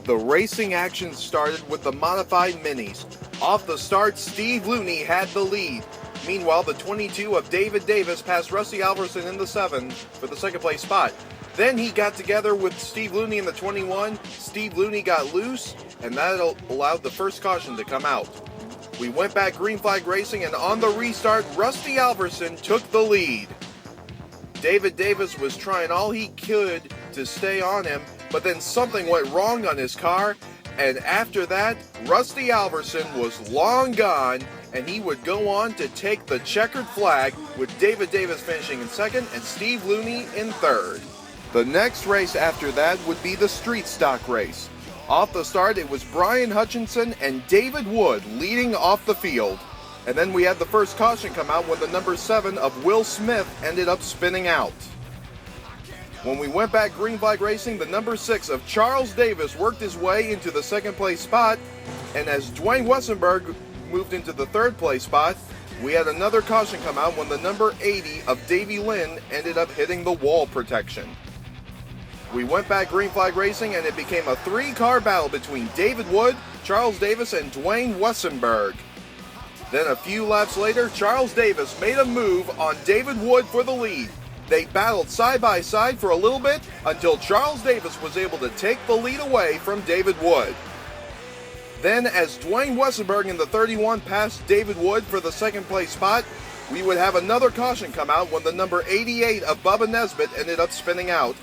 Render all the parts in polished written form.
The racing action started with the modified minis. Off the start, Steve Looney had the lead. Meanwhile, the 22 of David Davis passed Rusty Alverson in the 7 for the second place spot. Then he got together with Steve Looney in the 21. Steve Looney got loose, and that allowed the first caution to come out. We went back green flag racing, and on the restart, Rusty Alverson took the lead. David Davis was trying all he could to stay on him, but then something went wrong on his car, and after that, Rusty Alverson was long gone, and he would go on to take the checkered flag, with David Davis finishing in second and Steve Looney in third. The next race after that would be the street stock race. Off the start, it was Brian Hutchinson and David Wood leading off the field. And then we had the first caution come out when the number 7 of Will Smith ended up spinning out. When we went back green flag racing, the number 6 of Charles Davis worked his way into the second place spot, and as Dwayne Wessenberg moved into the third place spot, we had another caution come out when the number 80 of Davey Lynn ended up hitting the wall protection. We went back green flag racing, and it became a 3-car battle between David Wood, Charles Davis, and Dwayne Wessenberg. Then a few laps later, Charles Davis made a move on David Wood for the lead. They battled side by side for a little bit until Charles Davis was able to take the lead away from David Wood. Then as Dwayne Wessenberg in the 31 passed David Wood for the second place spot, we would have another caution come out when the number 88 of Bubba Nesbitt ended up spinning out.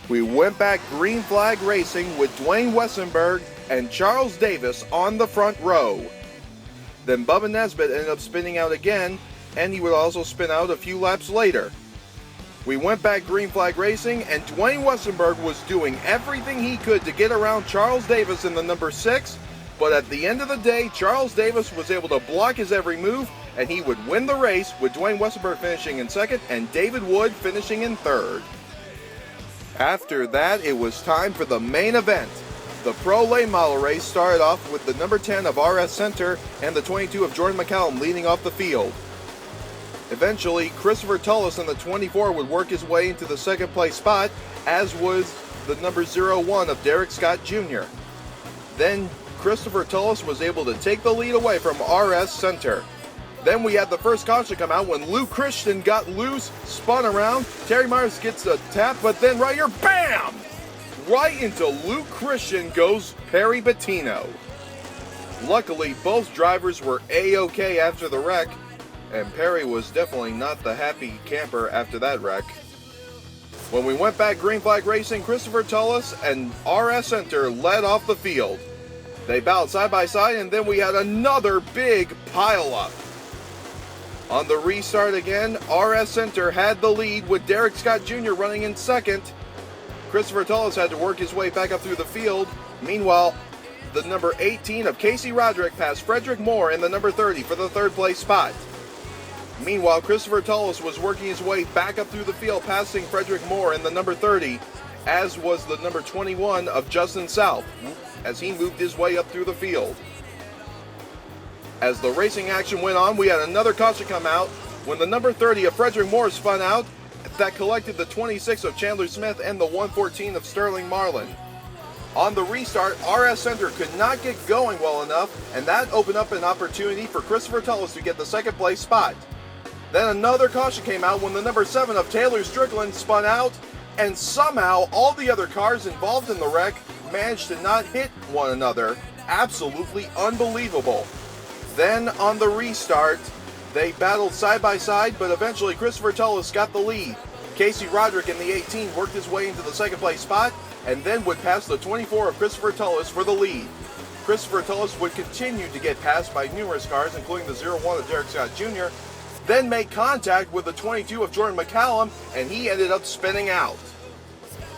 We went back green flag racing with Dwayne Wessenberg and Charles Davis on the front row. Then Bubba Nesbitt ended up spinning out again, and he would also spin out a few laps later. We went back green flag racing, and Dwayne Wessenberg was doing everything he could to get around Charles Davis in the number 6, but at the end of the day, Charles Davis was able to block his every move, and he would win the race with Dwayne Wessenberg finishing in second and David Wood finishing in third. After that, it was time for the main event. The Pro Late Model race started off with the number 10 of RS Center and the 22 of Jordan McCallum leading off the field. Eventually, Christopher Tullis in the 24 would work his way into the second place spot, as was the number 01 of Derek Scott Jr. Then Christopher Tullis was able to take the lead away from RS Center. Then we had the first caution come out when Luke Christian got loose, spun around. Terry Myers gets a tap, but then right here, BAM! Right into Luke Christian goes Perry Bettino. Luckily, both drivers were A-OK after the wreck, and Perry was definitely not the happy camper after that wreck. When we went back green flag racing, Christopher Tullis and RS Center led off the field. They battled side by side, and then we had another big pile-up. On the restart again, RS Center had the lead with Derek Scott Jr. running in second. Christopher Tullis had to work his way back up through the field. Meanwhile, the number 18 of Casey Roderick passed Frederick Moore in the number 30 for the third place spot. Meanwhile, Christopher Tullis was working his way back up through the field, passing Frederick Moore in the number 30, as was the number 21 of Justin South, as he moved his way up through the field. As the racing action went on, we had another caution come out when the number 30 of Frederick Moore spun out that collected the 26 of Chandler Smith and the 114 of Sterling Marlin. On the restart, RS Center could not get going well enough, and that opened up an opportunity for Christopher Tullis to get the second place spot. Then another caution came out when the number 7 of Taylor Strickland spun out, and somehow all the other cars involved in the wreck managed to not hit one another. Absolutely unbelievable. Then on the restart, they battled side by side, but eventually Christopher Tullis got the lead. Casey Roderick in the 18 worked his way into the second place spot, and then would pass the 24 of Christopher Tullis for the lead. Christopher Tullis would continue to get passed by numerous cars, including the 01 of Derek Scott Jr., then make contact with the 22 of Jordan McCallum, and he ended up spinning out.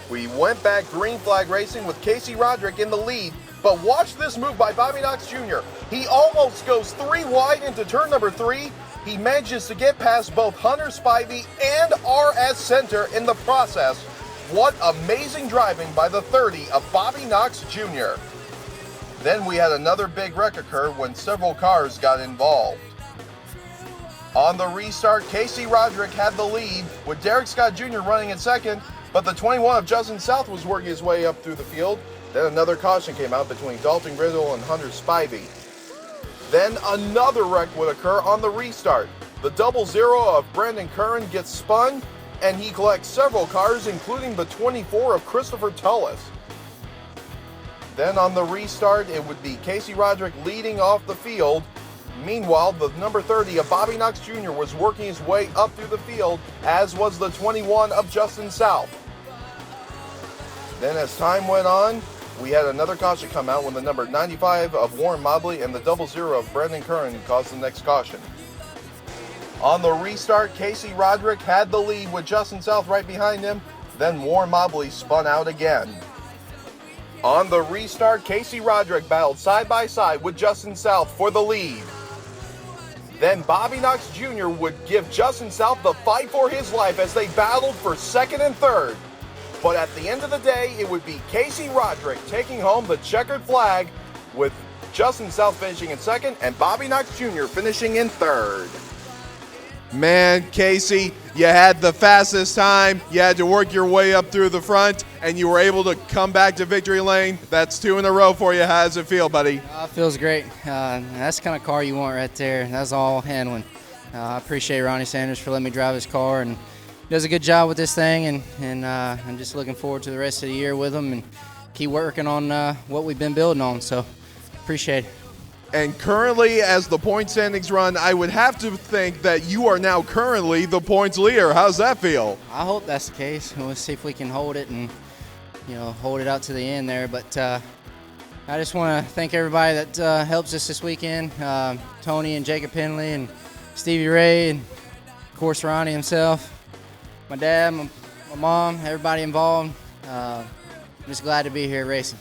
We went back green flag racing with Casey Roderick in the lead, but watch this move by Bobby Knox Jr. He almost goes 3 wide into turn number 3. He manages to get past both Hunter Spivey and RS Center in the process. What amazing driving by the 30 of Bobby Knox Jr. Then we had another big wreck occur when several cars got involved. On the restart, Casey Roderick had the lead with Derek Scott Jr. running in second, but the 21 of Justin South was working his way up through the field. Then another caution came out between Dalton Riddle and Hunter Spivey. Then another wreck would occur on the restart. The 00 of Brandon Curran gets spun, and he collects several cars, including the 24 of Christopher Tullis. Then on the restart, it would be Casey Roderick leading off the field. Meanwhile, the number 30 of Bobby Knox Jr. was working his way up through the field, as was the 21 of Justin South. Then as time went on, we had another caution come out when the number 95 of Warren Mobley and the 00 of Brendan Curran caused the next caution. On the restart, Casey Roderick had the lead with Justin South right behind him. Then Warren Mobley spun out again. On the restart, Casey Roderick battled side by side with Justin South for the lead. Then Bobby Knox Jr. would give Justin South the fight for his life as they battled for second and third. But at the end of the day, it would be Casey Roderick taking home the checkered flag, with Justin South finishing in second and Bobby Knox Jr. finishing in third. Man, Casey, you had the fastest time. You had to work your way up through the front, and you were able to come back to victory lane. That's 2 in a row for you. How does it feel, buddy? It feels great. That's the kind of car you want right there. That's all handling. I appreciate Ronnie Sanders for letting me drive his car, and he does a good job with this thing, and I'm just looking forward to the rest of the year with him and keep working on what we've been building on, so appreciate it. And currently, as the point standings run, I would have to think that you are now currently the points leader. How's that feel? I hope that's the case. We'll see if we can hold it and, hold it out to the end there. But I just want to thank everybody that helps us this weekend. Tony and Jacob Penley and Stevie Ray and, of course, Ronnie himself. My dad, my mom, everybody involved. I'm just glad to be here racing.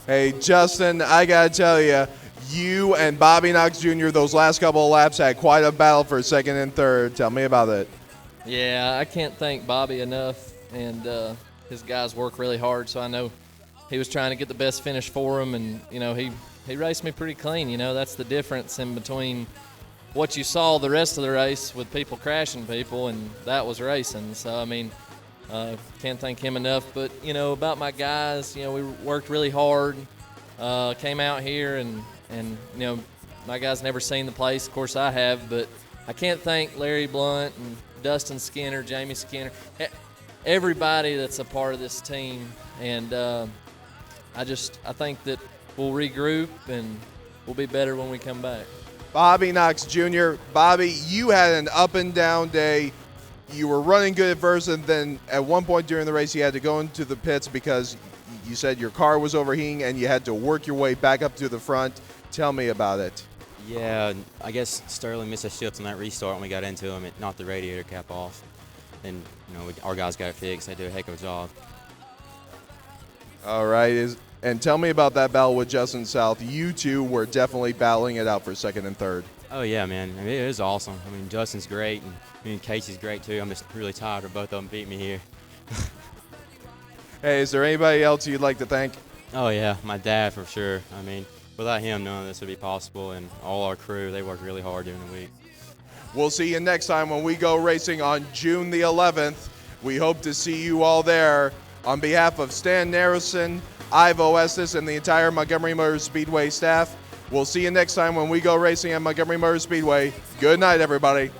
Hey, Justin, I got to tell you, you and Bobby Knox Jr., those last couple of laps had quite a battle for second and third. Tell me about it. Yeah, I can't thank Bobby enough, and his guys work really hard, so I know he was trying to get the best finish for him, and, he raced me pretty clean. That's the difference in between what you saw the rest of the race with people crashing people, and that was racing. So, can't thank him enough. But, about my guys, we worked really hard, came out here, and my guys never seen the place. Of course, I have, but I can't thank Larry Blunt and Dustin Skinner, Jamie Skinner, everybody that's a part of this team. And I think that we'll regroup and we'll be better when we come back. Bobby Knox Jr. Bobby, you had an up and down day. You were running good at first, and then at one point during the race, you had to go into the pits because you said your car was overheating and you had to work your way back up to the front. Tell me about it. Yeah, I guess Sterling missed a shift on that restart when we got into him. It knocked the radiator cap off. And, our guys got it fixed. They did a heck of a job. All right. And tell me about that battle with Justin South. You two were definitely battling it out for second and third. Oh, yeah, man. It is awesome. Justin's great, and Casey's great, too. I'm just really tired of both of them beating me here. Hey, is there anybody else you'd like to thank? Oh, yeah, my dad for sure. Without him, none of this would be possible, and all our crew, they work really hard during the week. We'll see you next time when we go racing on June the 11th. We hope to see you all there. On behalf of Stan Narrowson, Ivo Estes, and the entire Montgomery Motorspeedway staff, we'll see you next time when we go racing at Montgomery Motorspeedway. Good night, everybody.